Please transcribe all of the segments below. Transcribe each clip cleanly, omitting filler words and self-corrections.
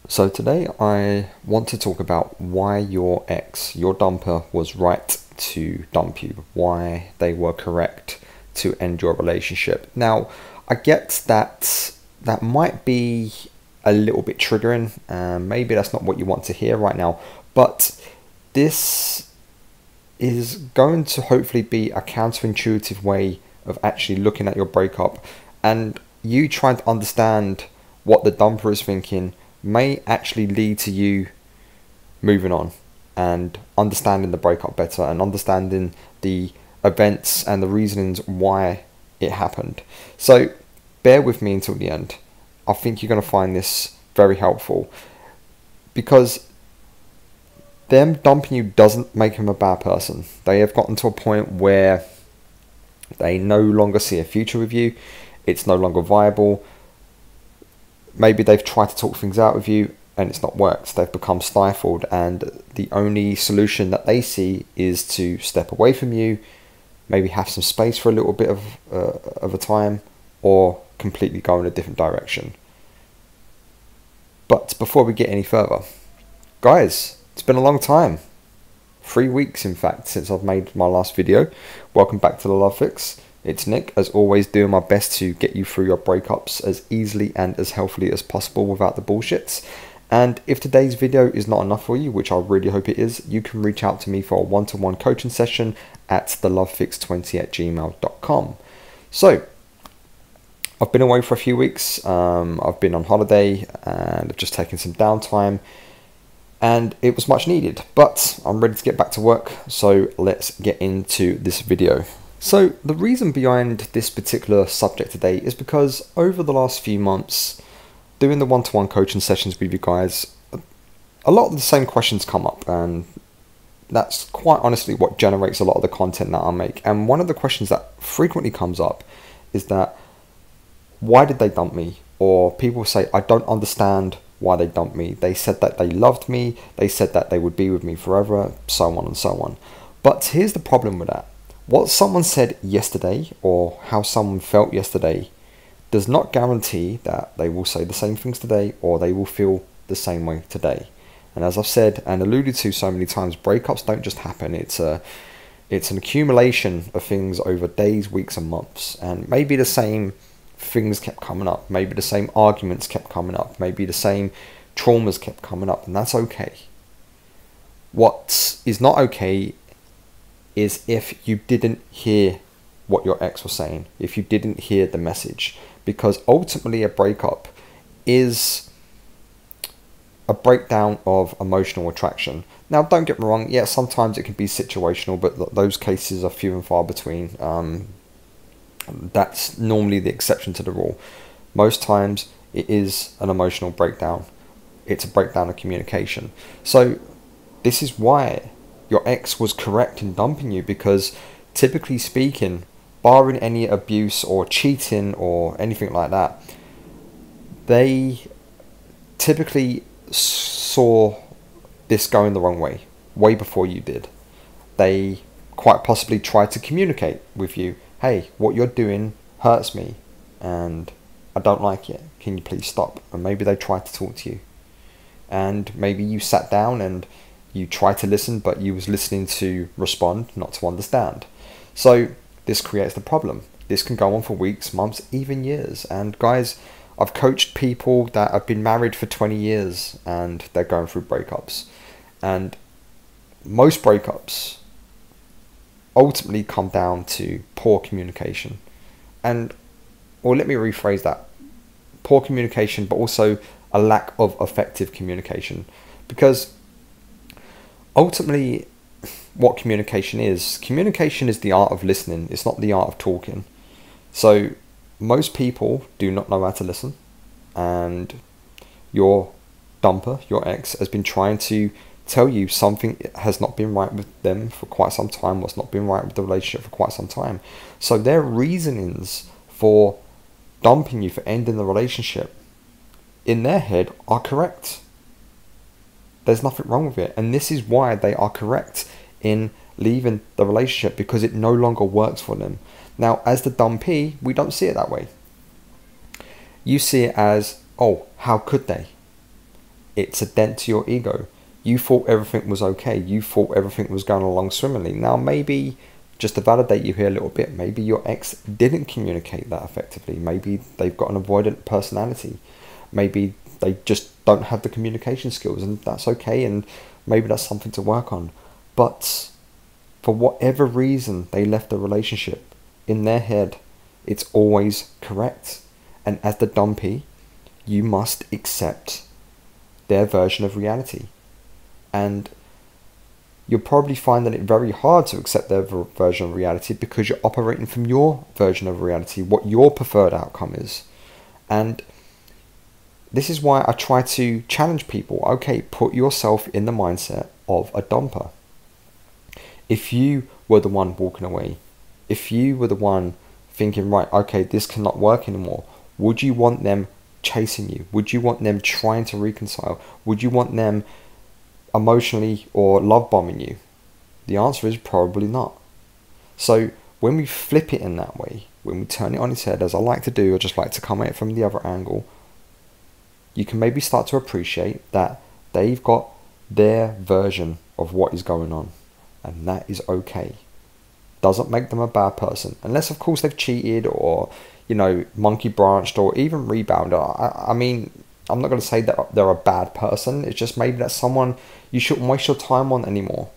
So today I want to talk about why your ex, your dumper, was right to dump you, why they were correct to end your relationship. Now, I get that that might be a little bit triggering, maybe that's not what you want to hear right now, but this is going to hopefully be a counterintuitive way of actually looking at your breakup, and you trying to understand what the dumper is thinking may actually lead to you moving on and understanding the breakup better and understanding the events and the reasonings why it happened. So bear with me until the end. I think you're going to find this very helpful, because them dumping you doesn't make them a bad person. They have gotten to a point where they no longer see a future with you. It's no longer viable. Maybe they've tried to talk things out with you and it's not worked. They've become stifled, and the only solution that they see is to step away from you, maybe have some space for a little bit of a time, or completely go in a different direction. But before we get any further, guys, it's been a long time. 3 weeks, in fact, since I've made my last video. Welcome back to the Love Fix. It's Nick, as always, doing my best to get you through your breakups as easily and as healthily as possible without the bullshits. And if today's video is not enough for you, which I really hope it is, you can reach out to me for a one-to-one coaching session at thelovefix20@gmail.com. So, I've been away for a few weeks. I've been on holiday and I've just taken some downtime, and it was much needed, but I'm ready to get back to work. So let's get into this video. So the reason behind this particular subject today is because over the last few months, doing the one-to-one coaching sessions with you guys, a lot of the same questions come up, and that's quite honestly what generates a lot of the content that I make. And one of the questions that frequently comes up is that, why did they dump me? Or people say, I don't understand why they dumped me. They said that they loved me, they said that they would be with me forever, so on and so on. But here's the problem with that. What someone said yesterday, or how someone felt yesterday, does not guarantee that they will say the same things today, or they will feel the same way today. And as I've said and alluded to so many times, breakups don't just happen. It's an accumulation of things over days, weeks and months. And maybe the same things kept coming up, maybe the same arguments kept coming up, maybe the same traumas kept coming up, and that's okay. What is not okay is if you didn't hear what your ex was saying, if you didn't hear the message, because ultimately a breakup is a breakdown of emotional attraction. Now, don't get me wrong, yeah, sometimes it can be situational, but those cases are few and far between. That's normally the exception to the rule. Most times it is an emotional breakdown. It's a breakdown of communication. So this is why your ex was correct in dumping you, because typically speaking, barring any abuse or cheating or anything like that, they typically saw this going the wrong way before you did. They quite possibly tried to communicate with you, hey, what you're doing hurts me and I don't like it, can you please stop? And maybe they tried to talk to you, and maybe you sat down and you tried to listen, but you was listening to respond, not to understand. So this creates the problem. This can go on for weeks, months, even years. And guys, I've coached people that have been married for 20 years and they're going through breakups. And most breakups ultimately come down to poor communication. And, or let me rephrase that. Poor communication, but also a lack of effective communication. Because ultimately, what communication is the art of listening. It's not the art of talking. So most people do not know how to listen, and your dumper, your ex, has been trying to tell you something has not been right with them for quite some time, what's not been right with the relationship for quite some time. So their reasonings for dumping you, for ending the relationship, in their head are correct. There's nothing wrong with it. And this is why they are correct in leaving the relationship, because it no longer works for them. Now, as the dumpee, we don't see it that way. You see it as, oh, how could they? It's a dent to your ego. You thought everything was okay. You thought everything was going along swimmingly. Now, maybe, just to validate you here a little bit, maybe your ex didn't communicate that effectively. Maybe they've got an avoidant personality. Maybe they just don't have the communication skills, and that's okay, and maybe that's something to work on. But for whatever reason they left the relationship, in their head, it's always correct. And as the dumpee, you must accept their version of reality. And you'll probably find that it's very hard to accept their version of reality because you're operating from your version of reality, what your preferred outcome is. And this is why I try to challenge people. Okay, put yourself in the mindset of a dumper. If you were the one walking away, if you were the one thinking, right, okay, this cannot work anymore, would you want them chasing you? Would you want them trying to reconcile? Would you want them emotionally or love bombing you? The answer is probably not. So when we flip it in that way, when we turn it on its head, as I like to do, I just like to come at it from the other angle, you can maybe start to appreciate that they've got their version of what is going on, and that is okay. Doesn't make them a bad person, unless of course they've cheated or, you know, monkey branched or even rebounded. I mean, I'm not going to say that they're a bad person. It's just maybe that's someone you shouldn't waste your time on anymore,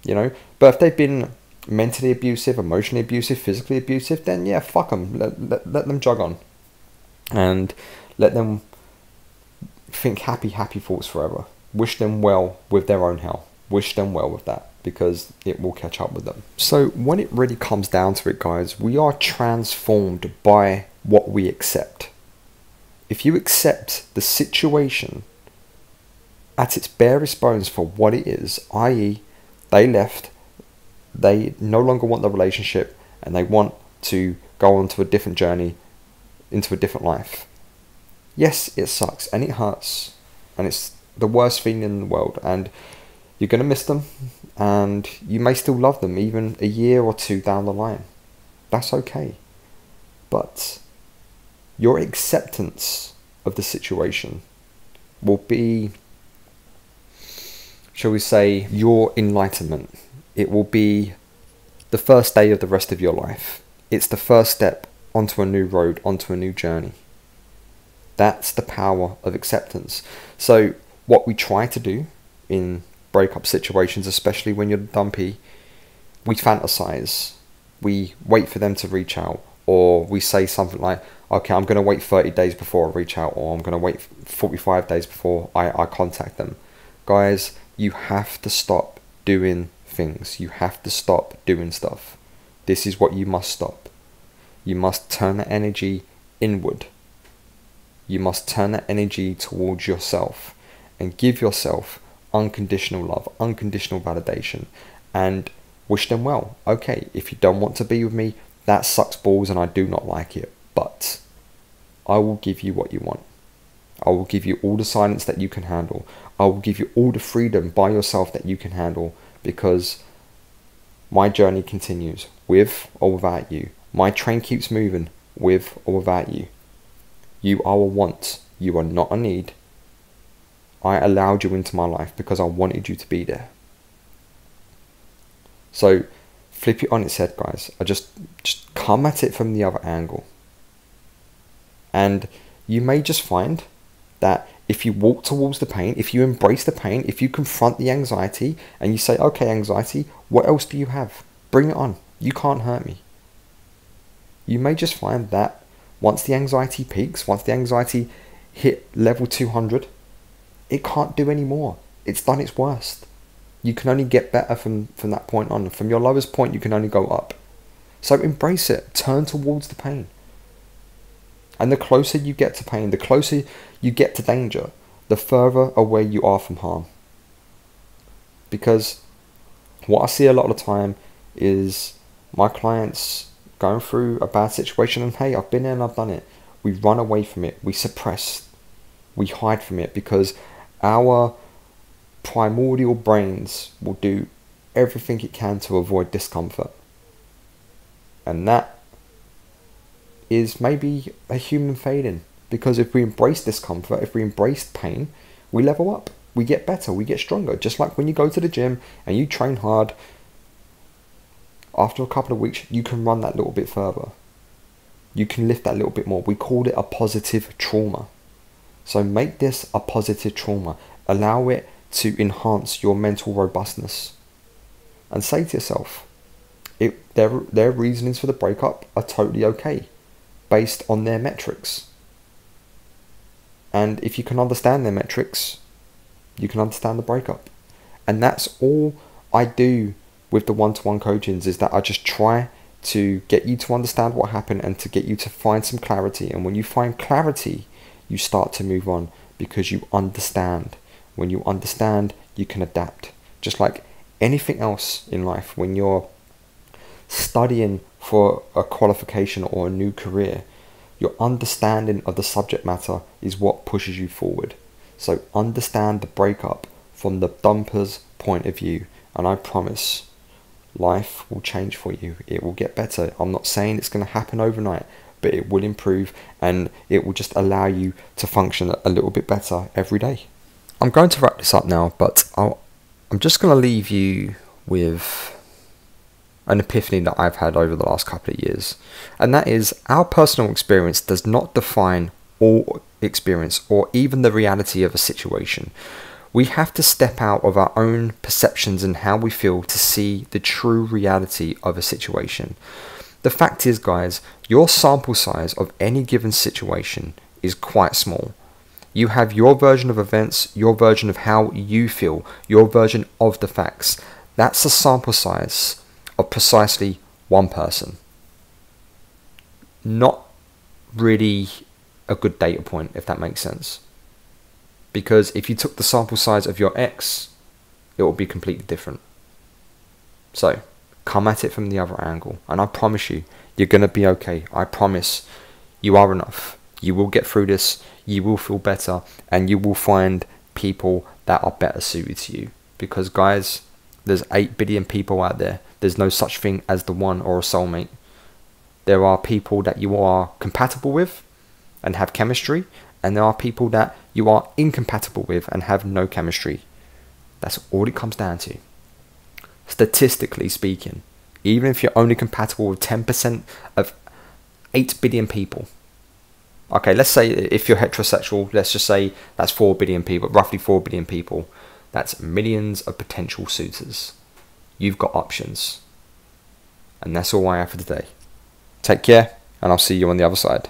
you know. But if they've been mentally abusive, emotionally abusive, physically abusive, then yeah, fuck them. Let them jog on, and let them think happy thoughts forever. Wish them well with their own hell. Wish them well with that, because it will catch up with them. So when it really comes down to it, guys, we are transformed by what we accept. If you accept the situation at its barest bones for what it is, i.e. they left, they no longer want the relationship, and they want to go on to a different journey, into a different life. Yes, it sucks and it hurts, and it's the worst feeling in the world, and you're going to miss them, and you may still love them even a year or two down the line. That's okay. But your acceptance of the situation will be, shall we say, your enlightenment. It will be the first day of the rest of your life. It's the first step onto a new road, onto a new journey. That's the power of acceptance. So what we try to do in breakup situations, especially when you're dumpy, we fantasize. We wait for them to reach out, or we say something like, okay, I'm going to wait 30 days before I reach out, or I'm going to wait 45 days before I contact them. Guys, you have to stop doing things. You have to stop doing stuff. This is what you must stop. You must turn that energy inward. You must turn that energy towards yourself and give yourself unconditional love, unconditional validation, and wish them well. Okay, if you don't want to be with me, that sucks balls and I do not like it, but I will give you what you want. I will give you all the silence that you can handle. I will give you all the freedom by yourself that you can handle, because my journey continues, with or without you. My train keeps moving, with or without you. You are a want. You are not a need. I allowed you into my life because I wanted you to be there. So flip it on its head, guys. I just come at it from the other angle. And you may just find that if you walk towards the pain, if you embrace the pain, if you confront the anxiety and you say, okay, anxiety, what else do you have? Bring it on. You can't hurt me. You may just find that once the anxiety peaks, once the anxiety hit level 200, it can't do any more. It's done its worst. You can only get better from that point on. From your lowest point, you can only go up. So embrace it. Turn towards the pain. And the closer you get to pain, the closer you get to danger, the further away you are from harm. Because what I see a lot of the time is my clients going through a bad situation, and hey, I've been there and I've done it. We run away from it. We suppress. We hide from it because our primordial brains will do everything it can to avoid discomfort. And that is maybe a human failing, because if we embrace discomfort, if we embrace pain, we level up. We get better. We get stronger. Just like when you go to the gym and you train hard, after a couple of weeks, you can run that little bit further. You can lift that little bit more. We called it a positive trauma. So make this a positive trauma. Allow it to enhance your mental robustness. And say to yourself, their reasonings for the breakup are totally okay, based on their metrics. And if you can understand their metrics, you can understand the breakup. And that's all I do with the one-to-one coachings, is that I just try to get you to understand what happened and to get you to find some clarity. And when you find clarity, you start to move on, because you understand. When you understand, you can adapt. Just like anything else in life, when you're studying for a qualification or a new career, your understanding of the subject matter is what pushes you forward. So understand the breakup from the dumper's point of view, and I promise life will change for you. It will get better. I'm not saying it's going to happen overnight, but it will improve, and it will just allow you to function a little bit better every day. I'm going to wrap this up now, but I'm just going to leave you with an epiphany that I've had over the last couple of years, and that is, our personal experience does not define all experience or even the reality of a situation. We have to step out of our own perceptions and how we feel to see the true reality of a situation. The fact is, guys, your sample size of any given situation is quite small. You have your version of events, your version of how you feel, your version of the facts. That's a sample size of precisely one person. Not really a good data point, if that makes sense. Because if you took the sample size of your ex, it will be completely different. So come at it from the other angle, and I promise you, you're going to be okay. I promise you are enough. You will get through this, you will feel better, and you will find people that are better suited to you. Because guys, there's 8 billion people out there. There's no such thing as the one or a soulmate. There are people that you are compatible with and have chemistry, and there are people that you are incompatible with and have no chemistry. That's all it comes down to. Statistically speaking, even if you're only compatible with 10% of 8 billion people. Okay, let's say if you're heterosexual, let's just say that's 4 billion people, roughly 4 billion people. That's millions of potential suitors. You've got options. And that's all I have for today. Take care, and I'll see you on the other side.